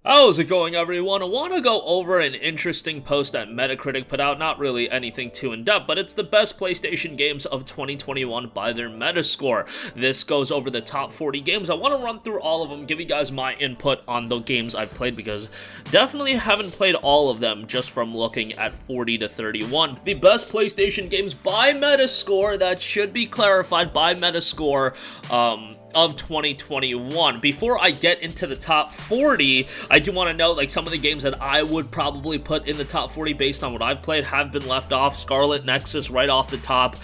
How's it going, everyone? I want to go over an interesting post that Metacritic put out. Not really anything too in-depth, but it's the best PlayStation games of 2021 by their Metascore. This goes over the top 40 games. I want to run through all of them, give you guys my input on the games I've played, because definitely haven't played all of them just from looking at 40 to 31. The best PlayStation games by Metascore, that should be clarified, by Metascore, of 2021. Before I get into the top 40, I do want to note, like, some of the games that I would probably put in the top 40 based on what I've played have been left off. Scarlet Nexus right off the top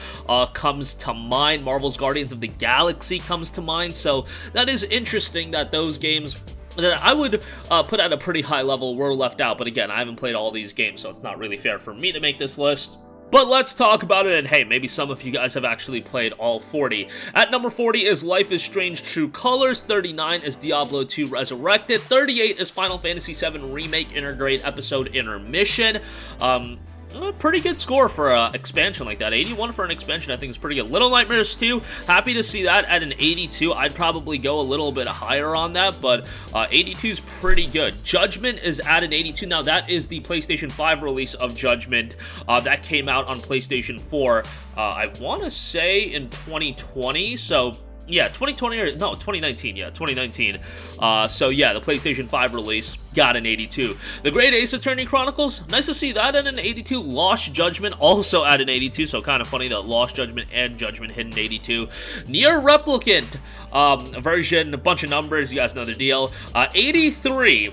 comes to mind. Marvel's Guardians of the Galaxy comes to mind. So that is interesting that those games that I would put at a pretty high level were left out. But again, I haven't played all these games, so it's not really fair for me to make this list. But let's talk about it, and hey, maybe some of you guys have actually played all 40. At number 40 is Life is Strange True Colors, 39 is Diablo 2 Resurrected, 38 is Final Fantasy VII Remake Intergrade Episode Intermission. A pretty good score for an expansion like that. 81 for an expansion I think is pretty good. Little Nightmares 2, happy to see that at an 82. I'd probably go a little bit higher on that, but 82 is pretty good. Judgment is at an 82. Now that is the PlayStation 5 release of Judgment. That came out on PlayStation 4, I want to say in 2020, so yeah, 2020 or no, 2019, yeah, 2019. So yeah, the PlayStation 5 release got an 82. The Great Ace Attorney Chronicles, nice to see that at an 82. Lost Judgment also at an 82, so kind of funny that Lost Judgment and Judgment hit an 82. Nier Replicant version, a bunch of numbers, you guys know the deal. 83.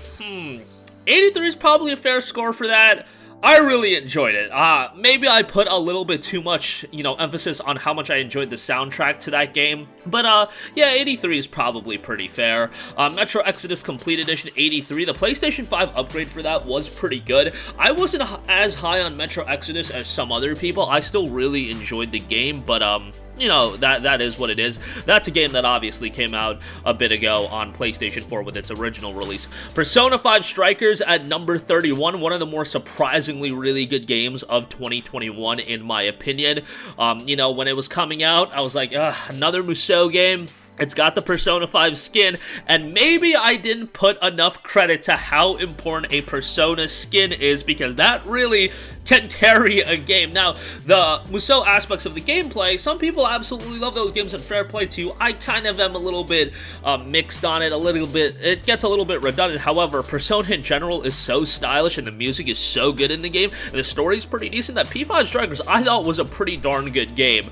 83 is probably a fair score for that. I really enjoyed it. Maybe I put a little bit too much, emphasis on how much I enjoyed the soundtrack to that game. But, yeah, 83 is probably pretty fair. Metro Exodus Complete Edition, 83. The PlayStation 5 upgrade for that was pretty good. I wasn't as high on Metro Exodus as some other people. I still really enjoyed the game, but, that is what it is. That's a game that obviously came out a bit ago on PlayStation 4 with its original release. Persona 5 Strikers at number 31, one of the more surprisingly really good games of 2021 in my opinion. When it was coming out, I was like, another Musou game. It's got the Persona 5 skin, and maybe I didn't put enough credit to how important a Persona skin is, because that really can carry a game. Now, the Musou aspects of the gameplay, some people absolutely love those games, and fair play to you. I kind of am a little bit mixed on it, it gets a little bit redundant. However, Persona in general is so stylish, and the music is so good in the game, and the story's pretty decent, that P5 Strikers I thought was a pretty darn good game.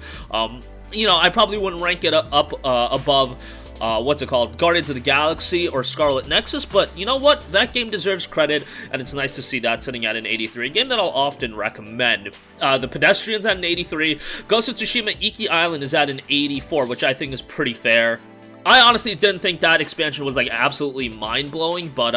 I probably wouldn't rank it up above, Guardians of the Galaxy or Scarlet Nexus, but you know what? That game deserves credit, and it's nice to see that sitting at an 83, a game that I'll often recommend. The Pedestrians at an 83, Ghost of Tsushima Iki Island is at an 84, which I think is pretty fair. I honestly didn't think that expansion was, like, absolutely mind-blowing, but,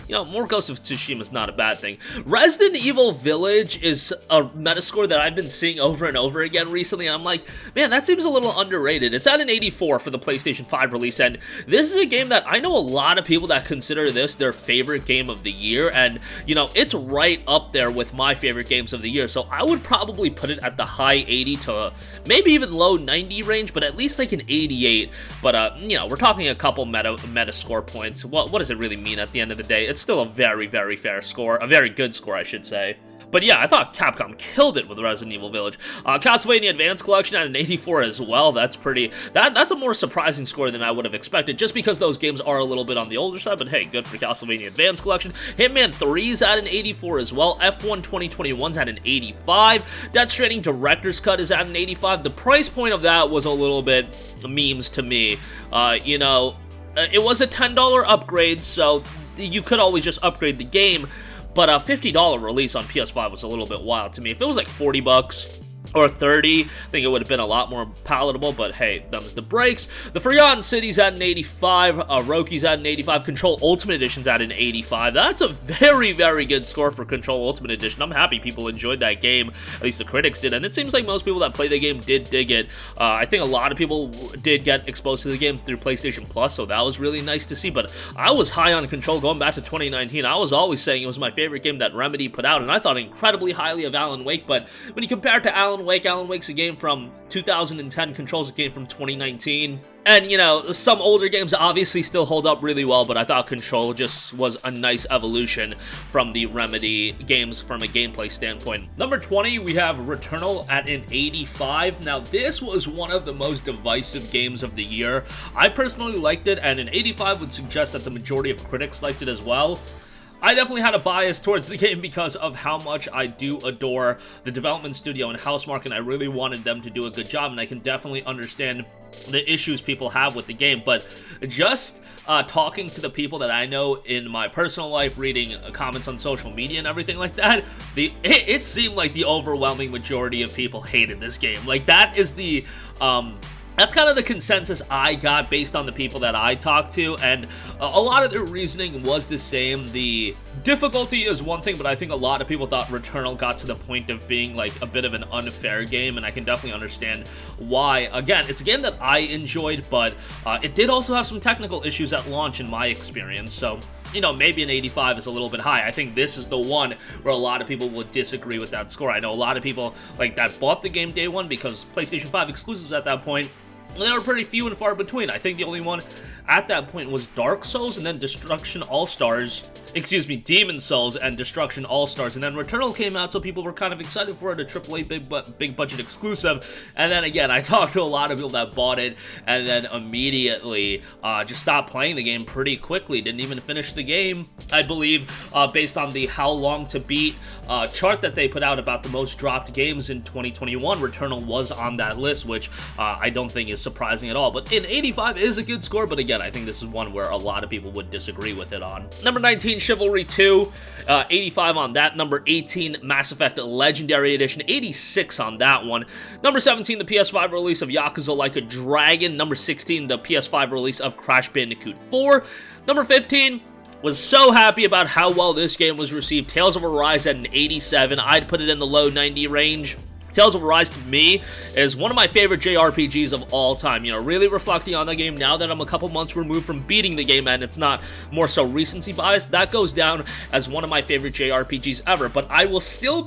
more Ghost of Tsushima is not a bad thing. Resident Evil Village is a Metascore that I've been seeing over and over again recently, and I'm like, man, that seems a little underrated. It's at an 84 for the PlayStation 5 release, and this is a game that I know a lot of people that consider this their favorite game of the year, and, it's right up there with my favorite games of the year, so I would probably put it at the high 80 to maybe even low 90 range, but at least like an 88, but, we're talking a couple meta score points. What does it really mean at the end of the day? It's still a very, very fair score. A very good score, I should say. But yeah, I thought Capcom killed it with Resident Evil Village. Castlevania Advance Collection at an 84 as well. That's a more surprising score than I would have expected, just because those games are a little bit on the older side, but hey, good for Castlevania Advance Collection. Hitman 3's at an 84 as well. F1 2021's at an 85. Death Stranding Director's Cut is at an 85. The price point of that was a little bit memes to me. It was a $10 upgrade, so you could always just upgrade the game. But a $50 release on PS5 was a little bit wild to me. If it was like 40 bucks or 30, I think it would have been a lot more palatable, but hey, thumbs the breaks. The Forgotten City's at an 85, Roki's at an 85, Control Ultimate Edition's at an 85. That's a very, very good score for Control Ultimate Edition. I'm happy people enjoyed that game, at least the critics did, and it seems like most people that play the game did dig it. I think a lot of people did get exposed to the game through PlayStation Plus, so that was really nice to see, but I was high on Control going back to 2019. I was always saying it was my favorite game that Remedy put out, and I thought incredibly highly of Alan Wake, but when you compare it to Alan Wake's a game from 2010, Control's a game from 2019. And, you know, some older games obviously still hold up really well, but I thought Control just was a nice evolution from the Remedy games from a gameplay standpoint. Number 20, we have Returnal at an 85. Now, this was one of the most divisive games of the year. I personally liked it, and an 85 would suggest that the majority of critics liked it as well. I definitely had a bias towards the game because of how much I do adore the development studio and Housemarque, and I really wanted them to do a good job, and I can definitely understand the issues people have with the game. But just talking to the people that I know in my personal life, reading comments on social media and everything like that, it seemed like the overwhelming majority of people hated this game. Like, that is the that's kind of the consensus I got based on the people that I talked to, and a lot of their reasoning was the same. The difficulty is one thing, but I think a lot of people thought Returnal got to the point of being like a bit of an unfair game, and I can definitely understand why. Again, it's a game that I enjoyed, but it did also have some technical issues at launch in my experience, so you know, maybe an 85 is a little bit high. I think this is the one where a lot of people would disagree with that score. I know a lot of people like that bought the game day one because PlayStation 5 exclusives at that point, they were pretty few and far between. I think the only one at that point was Dark Souls, and then Destruction All-Stars. Excuse me, Demon Souls and Destruction All-Stars. And then Returnal came out, so people were kind of excited for it, a AAA big budget exclusive. And then again, I talked to a lot of people that bought it and then immediately just stopped playing the game pretty quickly. Didn't even finish the game, I believe, based on the How Long to Beat chart that they put out about the most dropped games in 2021. Returnal was on that list, which I don't think is surprising at all. But an 85 is a good score, but again, I think this is one where a lot of people would disagree with it on. Number 19, Chivalry 2, 85 on that. Number 18, Mass Effect Legendary Edition, 86 on that one. Number 17, the PS5 release of Yakuza Like a Dragon. Number 16, the PS5 release of Crash Bandicoot 4. Number 15, was so happy about how well this game was received. Tales of Arise at an 87. I'd put it in the low 90 range. Tales of Arise, to me, is one of my favorite JRPGs of all time. You know, really reflecting on the game now that I'm a couple months removed from beating the game, and it's not more so recency bias, that goes down as one of my favorite JRPGs ever. But I will still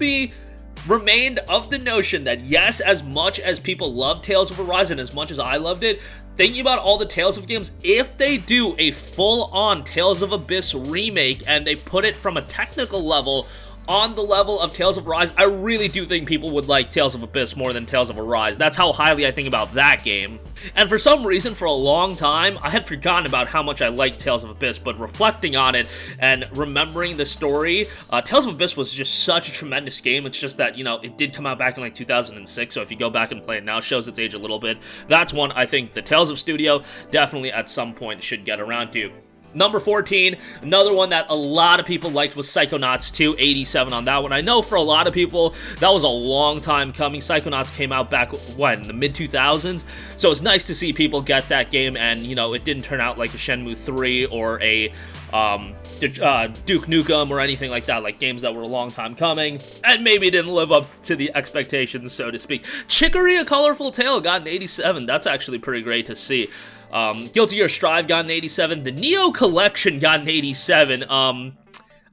remained of the notion that, yes, as much as people love Tales of Arise and as much as I loved it, thinking about all the Tales of games, if they do a full-on Tales of Abyss remake and they put it from a technical level on the level of Tales of Arise, I really do think people would like Tales of Abyss more than Tales of Arise. That's how highly I think about that game. And for some reason, for a long time, I had forgotten about how much I liked Tales of Abyss, but reflecting on it and remembering the story, Tales of Abyss was just such a tremendous game. It's just that, you know, it did come out back in like 2006, so if you go back and play it now, it shows its age a little bit. That's one I think the Tales of Studio definitely at some point should get around to. Number 14, another one that a lot of people liked was Psychonauts 2, 87 on that one. I know for a lot of people, that was a long time coming. Psychonauts came out back, when, in the mid-2000s? So it's nice to see people get that game, and, you know, it didn't turn out like a Shenmue 3 or a Duke Nukem or anything like that, like games that were a long time coming, and maybe didn't live up to the expectations, so to speak. Chicory: A Colorful Tale got an 87. That's actually pretty great to see. Guilty Gear Strive got an 87. The Neo Collection got an 87.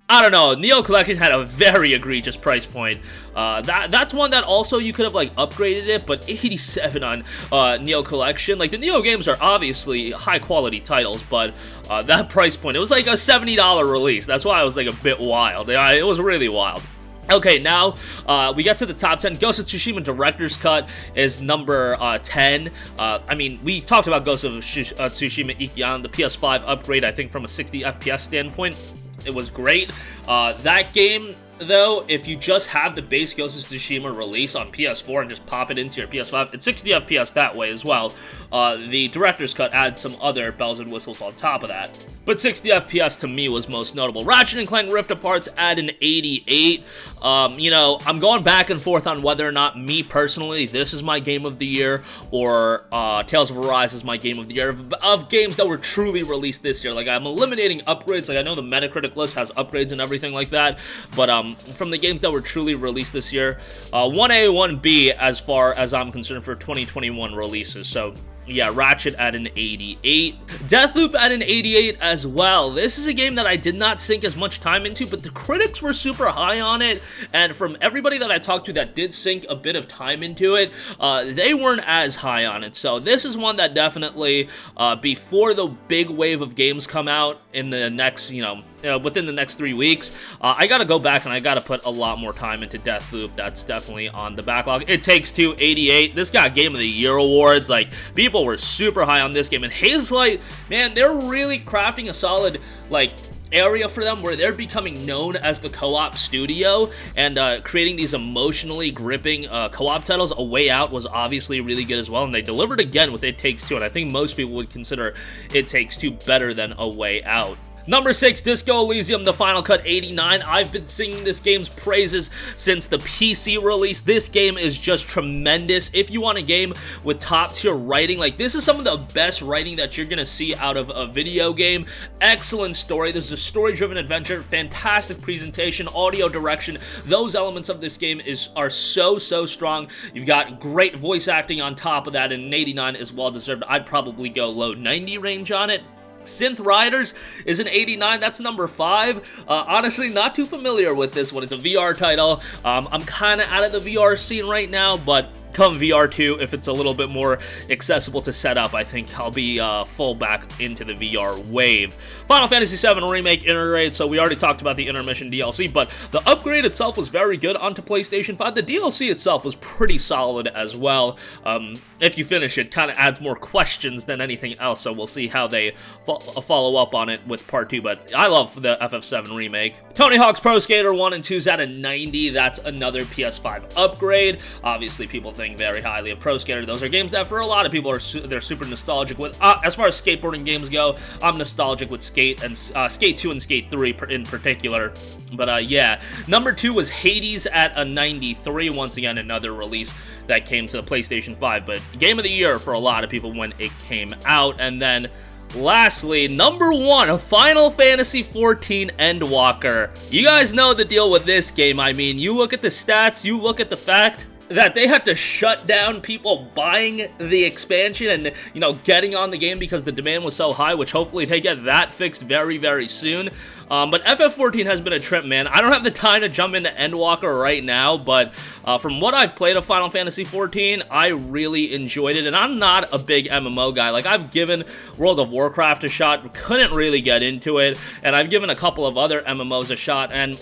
I don't know. Neo Collection had a very egregious price point. That's one that also you could have like upgraded it, but 87 on Neo Collection. Like, the Neo games are obviously high quality titles, but that price point, it was like a $70 release. That's why I was like a bit wild. It was really wild. Okay, now we get to the top 10. Ghost of Tsushima Director's Cut is number 10. I mean, we talked about Ghost of Tsushima Ikian, the PS5 upgrade, I think from a 60 FPS standpoint. It was great. That game, though, if you just have the base Ghost of Tsushima release on PS4 and just pop it into your PS5, it's 60 FPS that way as well. The Director's Cut adds some other bells and whistles on top of that. But 60 FPS to me was most notable. Ratchet & Clank Rift Apart's at an 88. You know, I'm going back and forth on whether or not, me personally, this is my game of the year, or Tales of Arise is my game of the year, of games that were truly released this year. Like, I'm eliminating upgrades. Like, I know the Metacritic list has upgrades and everything like that, but from the games that were truly released this year, 1A, 1B as far as I'm concerned for 2021 releases. So Yeah, Ratchet at an 88. Deathloop at an 88 as well. This is a game that I did not sink as much time into, but the critics were super high on it, and from everybody that I talked to that did sink a bit of time into it, they weren't as high on it. So this is one that definitely, before the big wave of games come out in the next, within the next 3 weeks, I gotta go back and I gotta put a lot more time into Deathloop. That's definitely on the backlog. It Takes Two, 88. This got Game of the Year awards. Like, people were super high on this game, and Hazelight, man, they're really crafting a solid, like, area for them where they're becoming known as the co-op studio, and creating these emotionally gripping co-op titles. A Way Out was obviously really good as well, and they delivered again with It Takes Two, and I think most people would consider It Takes Two better than A Way Out. Number 6, Disco Elysium, the Final Cut, 89. I've been singing this game's praises since the PC release. This game is just tremendous. If you want a game with top-tier writing, like, this is some of the best writing that you're gonna see out of a video game. Excellent story. This is a story-driven adventure. Fantastic presentation, audio direction. Those elements of this game are so strong. You've got great voice acting on top of that, and an 89 is well-deserved. I'd probably go low 90 range on it. Synth Riders is an 89, that's number 5. Honestly, not too familiar with this one. It's a VR title. I'm kind of out of the VR scene right now, but come VR2, if it's a little bit more accessible to set up, I think I'll be full back into the VR wave. Final Fantasy VII Remake Intergrade, so we already talked about the intermission DLC, but the upgrade itself was very good onto PlayStation 5. The DLC itself was pretty solid as well. If you finish it, kind of adds more questions than anything else, so we'll see how they follow up on it with Part 2, but I love the FF7 Remake. Tony Hawk's Pro Skater 1 and 2 is at a 90. That's another PS5 upgrade. Obviously, people think very highly of Pro Skater. Those are games that for a lot of people they're super nostalgic with. As far as skateboarding games go, I'm nostalgic with Skate 2 and Skate 3 in particular. But yeah, number 2 was Hades at a 93. Once again, another release that came to the PlayStation 5, but Game of the Year for a lot of people when it came out. And then lastly, number 1, Final Fantasy XIV Endwalker. You guys know the deal with this game. I mean, you look at the stats, you look at the fact that they had to shut down people buying the expansion and, getting on the game because the demand was so high, which hopefully they get that fixed very soon. But FF14 has been a trip, man. I don't have the time to jump into Endwalker right now, but from what I've played of Final Fantasy XIV, I really enjoyed it, and I'm not a big MMO guy. Like, I've given World of Warcraft a shot, couldn't really get into it, and I've given a couple of other MMOs a shot, and,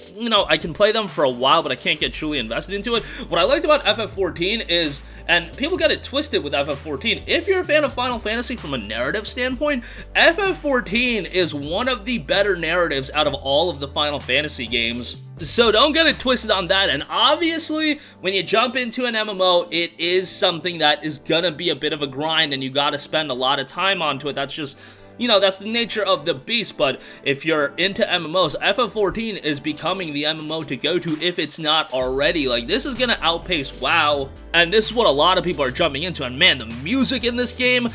I can play them for a while, but I can't get truly invested into it. What I liked about FF14 is, and people get it twisted with FF14, if you're a fan of Final Fantasy from a narrative standpoint, FF14 is one of the better narratives out of all of the Final Fantasy games. So don't get it twisted on that, and obviously, when you jump into an MMO, it is something that is gonna be a bit of a grind, and you gotta spend a lot of time onto it. That's just, that's the nature of the beast. But if you're into MMOs, FF14 is becoming the MMO to go to if it's not already. Like, this is gonna outpace WoW, and this is what a lot of people are jumping into, and man, the music in this game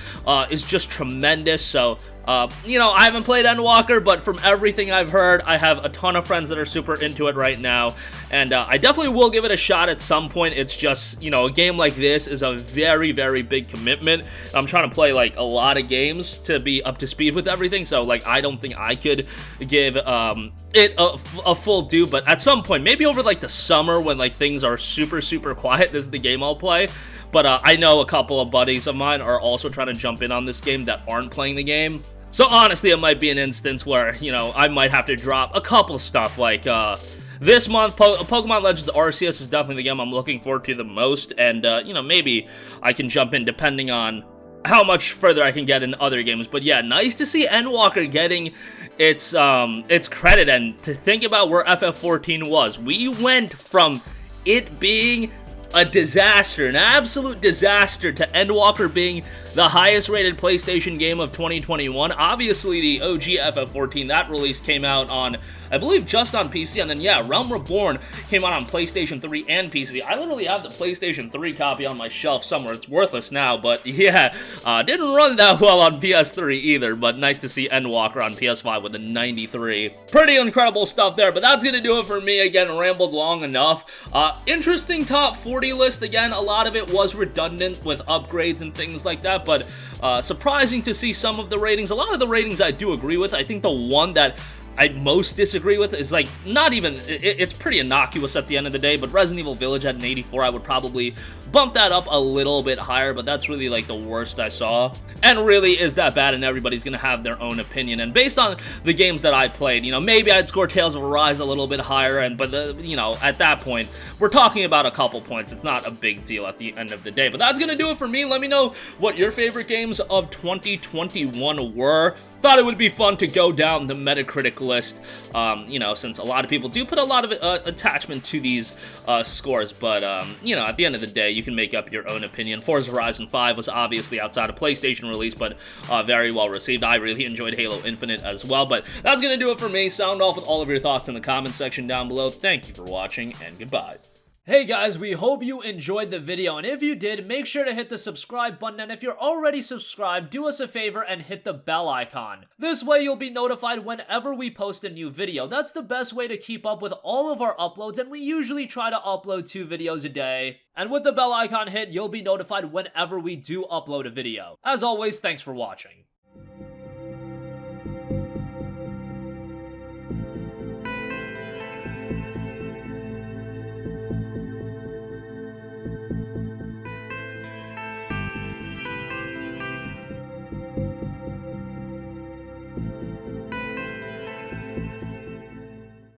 is just tremendous. So I haven't played Endwalker, but from everything I've heard, I have a ton of friends that are super into it right now, and I definitely will give it a shot at some point. It's just, a game like this is a very big commitment. I'm trying to play, like, a lot of games to be up to speed with everything, so, like, I don't think I could give it a full due, but at some point, maybe over, like, the summer when, like, things are super quiet, this is the game I'll play. But I know a couple of buddies of mine are also trying to jump in on this game that aren't playing the game. So honestly, it might be an instance where, I might have to drop a couple stuff, like, this month, Pokemon Legends Arceus is definitely the game I'm looking forward to the most, and, maybe I can jump in depending on how much further I can get in other games. But yeah, nice to see Endwalker getting its credit, and to think about where FF14 was. We went from it being a disaster, an absolute disaster, to Endwalker being the highest rated PlayStation game of 2021. Obviously, the OG FF14, that release came out on, I believe, just on PC, and then, yeah, Realm Reborn came out on PlayStation 3 and PC. I literally have the PlayStation 3 copy on my shelf somewhere. It's worthless now, but yeah, didn't run that well on PS3 either, but nice to see Endwalker on PS5 with a 93. Pretty incredible stuff there, but that's gonna do it for me. Again, rambled long enough. Interesting top 40 list. Again, a lot of it was redundant with upgrades and things like that, but surprising to see some of the ratings. A lot of the ratings I do agree with. I think the one that I most disagree with is like not even, it's pretty innocuous at the end of the day, but Resident Evil Village at an 84, I would probably bump that up a little bit higher, but that's really like the worst I saw. And really, is that bad? And everybody's gonna have their own opinion. And based on the games that I played, you know, maybe I'd score Tales of Arise a little bit higher, but you know, at that point, we're talking about a couple points. It's not a big deal at the end of the day. But that's gonna do it for me. Let me know what your favorite games of 2021 were. Thought it would be fun to go down the Metacritic list, you know, since a lot of people do put a lot of attachment to these scores, but, you know, at the end of the day, you can make up your own opinion. Forza Horizon 5 was obviously outside of PlayStation release, but very well received. I really enjoyed Halo Infinite as well, but that's gonna do it for me. Sound off with all of your thoughts in the comments section down below. Thank you for watching, and goodbye. Hey guys, we hope you enjoyed the video, and if you did, make sure to hit the subscribe button, and if you're already subscribed, do us a favor and hit the bell icon. This way you'll be notified whenever we post a new video. That's the best way to keep up with all of our uploads, and we usually try to upload 2 videos a day. And with the bell icon hit, you'll be notified whenever we do upload a video. As always, thanks for watching.